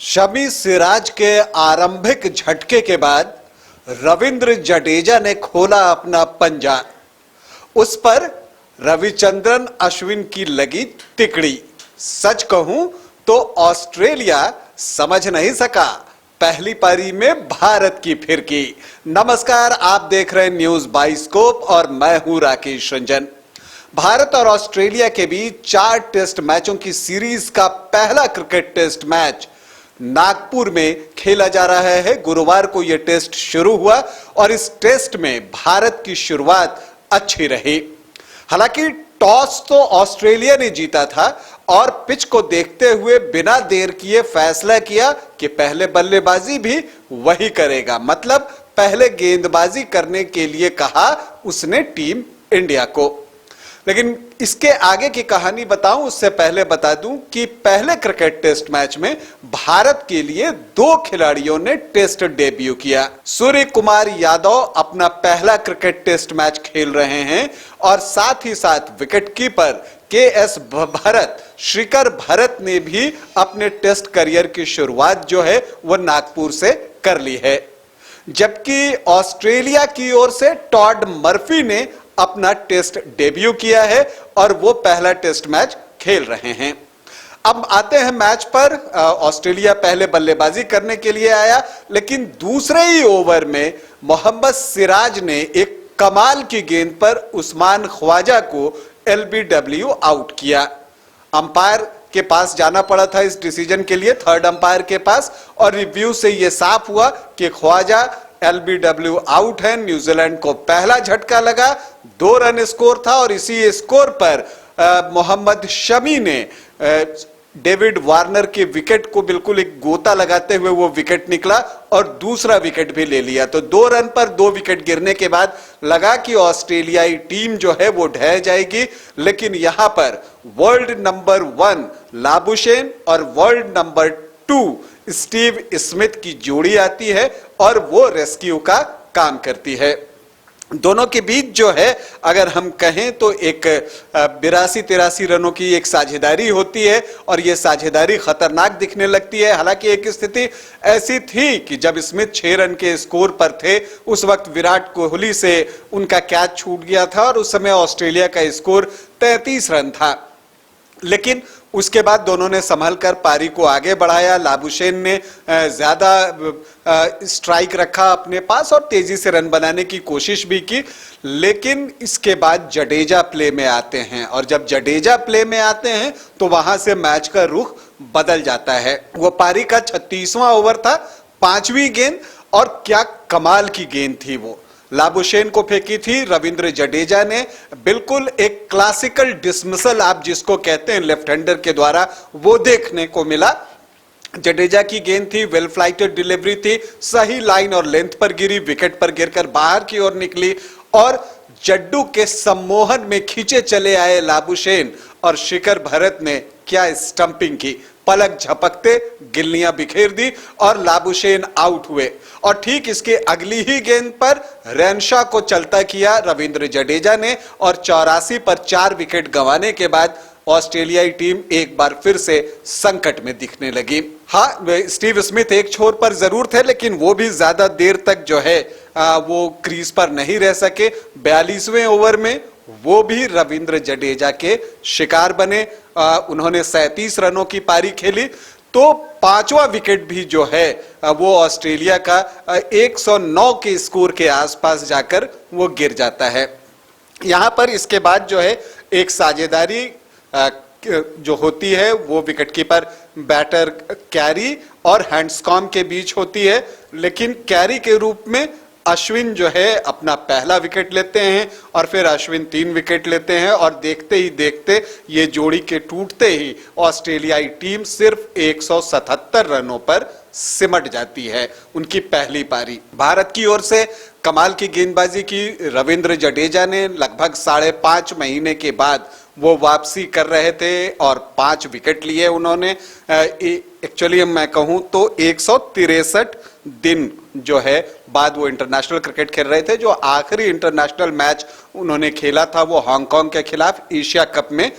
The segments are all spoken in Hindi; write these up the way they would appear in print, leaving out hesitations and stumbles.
शमी सिराज के आरंभिक झटके के बाद रविंद्र जडेजा ने खोला अपना पंजा। उस पर रविचंद्रन अश्विन की लगी तिकड़ी। सच कहूं तो ऑस्ट्रेलिया समझ नहीं सका। पहली पारी में भारत की फिरकी। नमस्कार, आप देख रहे हैं न्यूज बाइस्कोप और मैं हूं राकेश रंजन। भारत और ऑस्ट्रेलिया के बीच 4 टेस्ट मैचों की सीरीज का पहला क्रिकेट टेस्ट मैच नागपुर में खेला जा रहा है। गुरुवार को यह टेस्ट शुरू हुआ और इस टेस्ट में भारत की शुरुआत अच्छी रही। हालांकि टॉस तो ऑस्ट्रेलिया ने जीता था और पिच को देखते हुए बिना देर किए फैसला किया कि पहले बल्लेबाजी भी वही करेगा। मतलब पहले गेंदबाजी करने के लिए कहा उसने टीम इंडिया को। लेकिन इसके आगे की कहानी बताऊं उससे पहले बता दूं कि पहले क्रिकेट टेस्ट मैच में भारत के लिए 2 खिलाड़ियों ने टेस्ट डेब्यू किया। सूर्य कुमार यादव अपना पहला क्रिकेट टेस्ट मैच खेल रहे हैं और साथ ही साथ विकेटकीपर के.एस. भरत, शिखर भरत ने भी अपने टेस्ट करियर की शुरुआत जो है वो नागपुर से कर ली है। जबकि ऑस्ट्रेलिया की ओर से टॉड मर्फी ने अपना टेस्ट डेब्यू किया है और वो पहला टेस्ट मैच खेल रहे हैं। अब आते हैं मैच पर। ऑस्ट्रेलिया पहले बल्लेबाजी करने के लिए आया, लेकिन दूसरे ही ओवर में मोहम्मद सिराज ने एक कमाल की गेंद पर उस्मान ख्वाजा को एलबीडब्ल्यू आउट किया। अंपायर के पास जाना पड़ा था इस डिसीजन के लिए, थर्ड अंपायर के पास, और रिव्यू से यह साफ हुआ कि ख्वाजा एलबीडब्ल्यू आउट है। न्यूजीलैंड को पहला झटका लगा, 2 रन स्कोर था और इसी स्कोर पर मोहम्मद शमी ने डेविड वार्नर के विकेट को बिल्कुल एक गोता लगाते हुए वो विकेट निकला और दूसरा विकेट भी ले लिया। तो 2 रन पर 2 विकेट गिरने के बाद लगा कि ऑस्ट्रेलियाई टीम जो है वो ढह जाएगी, लेकिन यहां पर वर्ल्ड नंबर 1 लाबुशेन और वर्ल्ड नंबर 2 स्टीव स्मिथ की जोड़ी आती है और वो रेस्क्यू का काम करती है। दोनों के बीच जो है अगर हम कहें तो एक 82-83 रनों की एक साझेदारी होती है और ये साझेदारी खतरनाक दिखने लगती है। हालांकि एक स्थिति ऐसी थी कि जब स्मिथ 6 रन के स्कोर पर थे उस वक्त विराट कोहली से उनका कैच छूट गया था और उस समय ऑस्ट्रेलिया का स्कोर 33 रन था। लेकिन उसके बाद दोनों ने संभल कर पारी को आगे बढ़ाया। लाबुशेन ने ज्यादा स्ट्राइक रखा अपने पास और तेजी से रन बनाने की कोशिश भी की, लेकिन इसके बाद जडेजा प्ले में आते हैं और जब जडेजा प्ले में आते हैं तो वहां से मैच का रुख बदल जाता है। वो पारी का 36वां ओवर था, 5वीं गेंद, और क्या कमाल की गेंद थी वो। लाबुशेन को फेंकी थी रविंद्र जडेजा ने, बिल्कुल एक क्लासिकल डिसमिसल आप जिसको कहते हैं लेफ्ट हैंडर के द्वारा, वो देखने को मिला। जडेजा की गेंद थी, वेल फ्लाइटेड डिलीवरी थी, सही लाइन और लेंथ पर गिरी, विकेट पर गिरकर बाहर की ओर निकली और जड्डू के सम्मोहन में खींचे चले आए लाबुशेन और शिखर भरत ने क्या स्टंपिंग की। पलक झपकते गिल्लियां बिखेर दी और लाबुशेन आउट हुए। और ठीक इसके अगली ही गेंद पर रेनशा को चलता किया रविंद्र जडेजा ने और 84 पर 4 विकेट गंवाने के बाद ऑस्ट्रेलियाई टीम एक बार फिर से संकट में दिखने लगी। हाँ, स्टीव स्मिथ एक छोर पर जरूर थे, लेकिन वो भी ज्यादा देर तक जो है वो क्रीज पर नहीं रह सके। 42वें ओवर में वो भी रविंद्र जडेजा के शिकार बने। उन्होंने 37 रनों की पारी खेली तो 5वां विकेट भी जो है वो ऑस्ट्रेलिया का 109 के स्कोर के आसपास जाकर वो गिर जाता है। यहां पर इसके बाद जो है एक साझेदारी जो होती है वो विकेटकीपर बैटर कैरी और हैंड्सकॉम्ब के बीच होती है, लेकिन कैरी के रूप में अश्विन जो है अपना पहला विकेट लेते हैं और फिर अश्विन 3 विकेट लेते हैं और देखते ही देखते ये जोड़ी के टूटते ही ऑस्ट्रेलियाई टीम सिर्फ 177 रनों पर सिमट जाती है। उनकी पहली पारी। भारत की ओर से कमाल की गेंदबाजी की रविंद्र जडेजा ने। लगभग 5.5 महीने के बाद वो वापसी कर रहे थे और 5 विकेट लिए उन्होंने। एक्चुअली मैं कहूं तो 163 दिन जो है बाद वो इंटरनेशनल क्रिकेट खेल रहे थे। जो आखिरी इंटरनेशनल मैच उन्होंने खेला था वो हांगकांग के खिलाफ एशिया कप में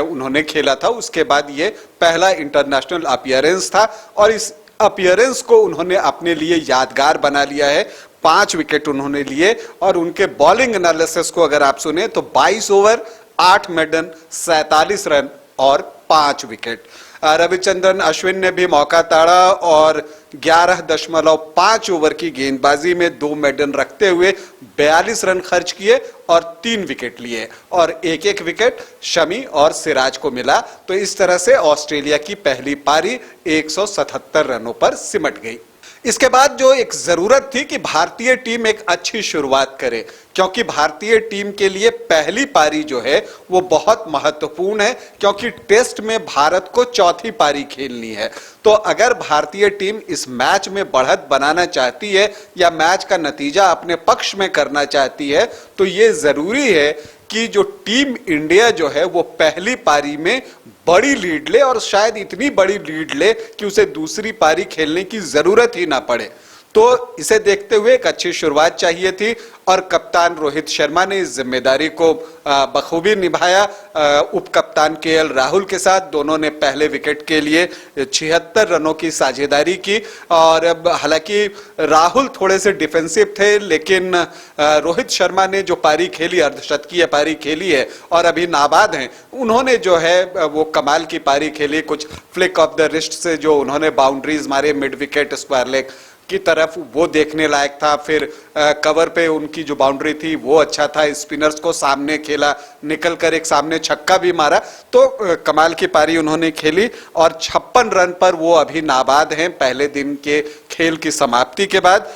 उन्होंने खेला था। उसके बाद ये पहला इंटरनेशनल अपीयरेंस था और इस अपीयरेंस को उन्होंने अपने लिए यादगार बना लिया है। 5 विकेट उन्होंने लिए और उनके बॉलिंग एनालिसिस को अगर आप सुने तो 22 ओवर 8 मेडन 47 रन और 5 विकेट। रविचंद्रन अश्विन ने भी मौका ताड़ा और 11.5 ओवर की गेंदबाजी में 2 मेडन रखते हुए 42 रन खर्च किए और 3 विकेट लिए और एक विकेट शमी और सिराज को मिला। तो इस तरह से ऑस्ट्रेलिया की पहली पारी 177 रनों पर सिमट गई। इसके बाद जो एक जरूरत थी कि भारतीय टीम एक अच्छी शुरुआत करे, क्योंकि भारतीय टीम के लिए पहली पारी जो है वो बहुत महत्वपूर्ण है, क्योंकि टेस्ट में भारत को चौथी पारी खेलनी है। तो अगर भारतीय टीम इस मैच में बढ़त बनाना चाहती है या मैच का नतीजा अपने पक्ष में करना चाहती है, तो ये जरूरी है कि जो टीम इंडिया जो है वो पहली पारी में बड़ी लीड ले और शायद इतनी बड़ी लीड ले कि उसे दूसरी पारी खेलने की जरूरत ही ना पड़े। तो इसे देखते हुए एक अच्छी शुरुआत चाहिए थी और कप्तान रोहित शर्मा ने इस जिम्मेदारी को बखूबी निभाया। उप कप्तान केएल राहुल के साथ दोनों ने पहले विकेट के लिए 76 रनों की साझेदारी की और हालांकि राहुल थोड़े से डिफेंसिव थे, लेकिन रोहित शर्मा ने जो पारी खेली, अर्धशतकीय पारी खेली है और अभी नाबाद हैं, उन्होंने जो है वो कमाल की पारी खेली। कुछ फ्लिक ऑफ द रिस्ट से जो उन्होंने बाउंड्रीज मारे मिड विकेट स्क्वायर लेग की तरफ, वो देखने लायक था। फिर कवर पे उनकी जो बाउंड्री थी वो अच्छा था। स्पिनर्स को सामने खेला, निकल कर एक सामने छक्का भी मारा। तो कमाल की पारी उन्होंने खेली और 56 रन पर वो अभी नाबाद हैं। पहले दिन के खेल की समाप्ति के बाद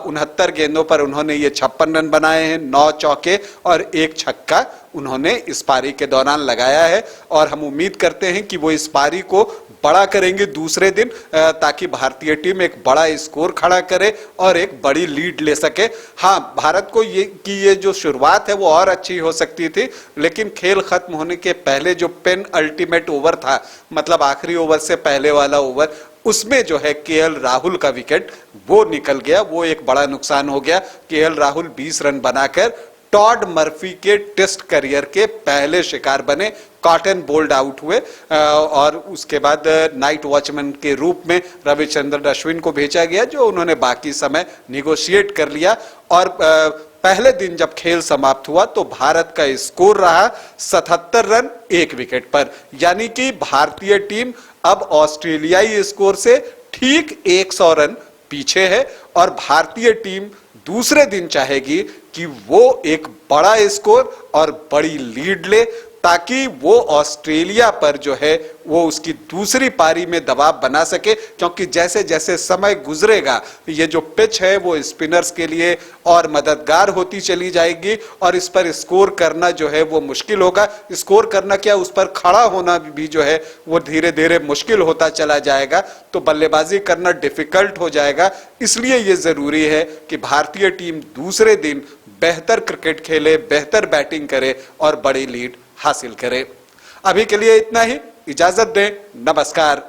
69 गेंदों पर उन्होंने ये 56 रन बनाए हैं, 9 चौके और 1 छक्का उन्होंने इस पारी के दौरान लगाया है। और हम उम्मीद करते हैं कि वो इस पारी को बड़ा करेंगे दूसरे दिन, ताकि भारतीय टीम एक बड़ा स्कोर खड़ा करे और एक बड़ी लीड ले सके। हाँ, भारत को ये जो शुरुआत है वो और अच्छी हो सकती थी, लेकिन खेल खत्म होने के पहले जो पेन अल्टीमेट ओवर था, मतलब आखिरी ओवर से पहले वाला ओवर, उसमें जो है केएल राहुल का विकेट वो निकल गया। वो एक बड़ा नुकसान हो गया। केएल राहुल 20 रन बनाकर टॉड मर्फी के टेस्ट करियर के पहले शिकार बने, कॉटन बोल्ड आउट हुए और उसके बाद नाइट वॉचमैन के रूप में रविचंद्रन अश्विन को भेजा गया, जो उन्होंने बाकी समय निगोशिएट कर लिया। और पहले दिन जब खेल समाप्त हुआ तो भारत का स्कोर रहा 77 रन 1 विकेट पर, यानी कि भारतीय टीम अब ऑस्ट्रेलियाई स्कोर से ठीक 100 रन पीछे है और भारतीय टीम दूसरे दिन चाहेगी कि वो एक बड़ा स्कोर और बड़ी लीड ले, ताकि वो ऑस्ट्रेलिया पर जो है वो उसकी दूसरी पारी में दबाव बना सके। क्योंकि जैसे जैसे समय गुजरेगा ये जो पिच है वो स्पिनर्स के लिए और मददगार होती चली जाएगी और इस पर स्कोर करना जो है वो मुश्किल होगा। स्कोर करना क्या, उस पर खड़ा होना भी जो है वो धीरे धीरे मुश्किल होता चला जाएगा। तो बल्लेबाजी करना डिफिकल्ट हो जाएगा। इसलिए ये जरूरी है कि भारतीय टीम दूसरे दिन बेहतर क्रिकेट खेले, बेहतर बैटिंग करे और बड़ी लीड हासिल करे। अभी के लिए इतना ही, इजाजत दें, नमस्कार।